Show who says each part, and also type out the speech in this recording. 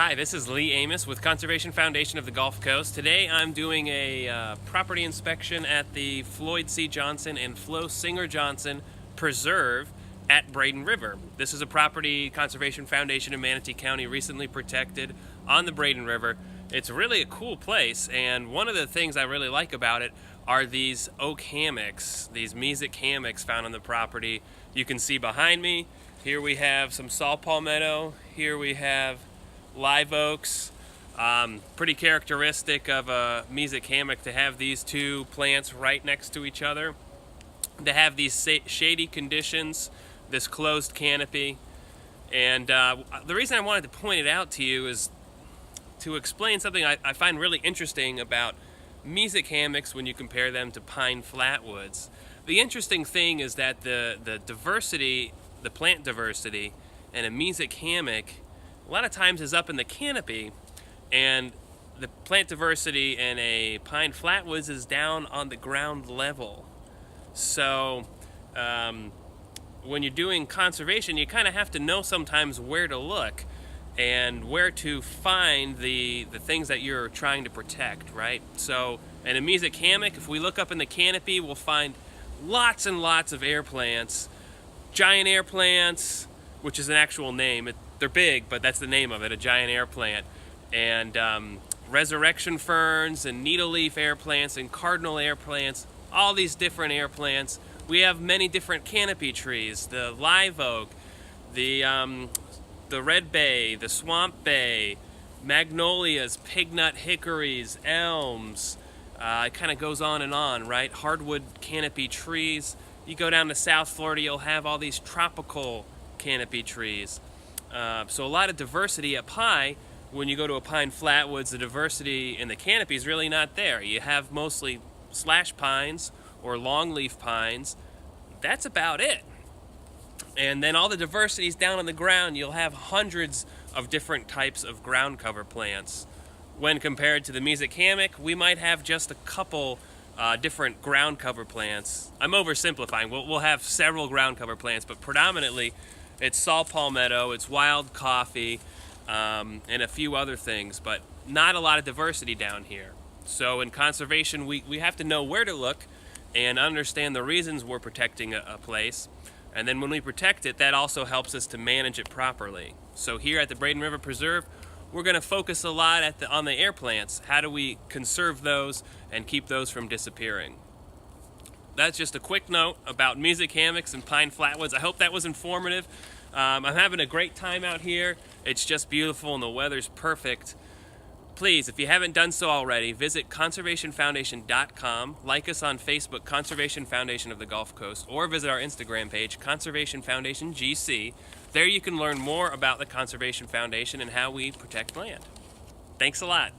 Speaker 1: Hi, this is Amos with Conservation Foundation of the Gulf Coast. Today I'm doing a property inspection at the Floyd C. Johnson and Flo Singer Johnson Preserve at Braden River. This is a property Conservation Foundation in Manatee County recently protected on the Braden River. It's really a cool place, and one of the things I really like about it are these oak hammocks, these Mesic hammocks found on the property. You can see behind me, here we have some saw palmetto, here we have live oaks. Pretty characteristic of a Mesic hammock to have these two plants right next to each other, to have these shady conditions, this closed canopy. And the reason I wanted to point it out to you is to explain something I find really interesting about Mesic hammocks when you compare them to pine flatwoods. The interesting thing is that the diversity, the plant diversity in a Mesic hammock a lot of times is up in the canopy, and the plant diversity in a pine flatwoods is down on the ground level. So when you're doing conservation, you kind of have to know sometimes where to look and where to find the things that you're trying to protect, right? So in a Mesic hammock, if we look up in the canopy, we'll find lots and lots of air plants, giant air plants, which is an actual name. They're big, but that's the name of it, a giant air plant. And resurrection ferns and needle leaf air plants and cardinal air plants, all these different air plants. We have many different canopy trees, the live oak, the red bay, the swamp bay, magnolias, pignut hickories, elms. It kind of goes on and on, right? Hardwood canopy trees. You go down to South Florida, you'll have all these tropical canopy trees. So a lot of diversity up high. When you go to a pine flatwoods, the diversity in the canopy is really not there. You have mostly slash pines or longleaf pines. That's about it. And then all the diversity is down on the ground. You'll have hundreds of different types of ground cover plants. When compared to the Mesic hammock, we might have just a couple different ground cover plants. I'm oversimplifying. We'll have several ground cover plants, but predominantly it's saw palmetto, it's wild coffee, and a few other things, but not a lot of diversity down here. So in conservation, we have to know where to look and understand the reasons we're protecting a place. And then when we protect it, that also helps us to manage it properly. So here at the Braden River Preserve, we're going to focus a lot on the air plants. How do we conserve those and keep those from disappearing? That's just a quick note about Mesic hammocks and pine flatwoods. I hope that was informative. I'm having a great time out here. It's just beautiful and the weather's perfect. Please, if you haven't done so already, visit conservationfoundation.com, like us on Facebook, Conservation Foundation of the Gulf Coast, or visit our Instagram page, Conservation Foundation GC. There you can learn more about the Conservation Foundation and how we protect land. Thanks a lot.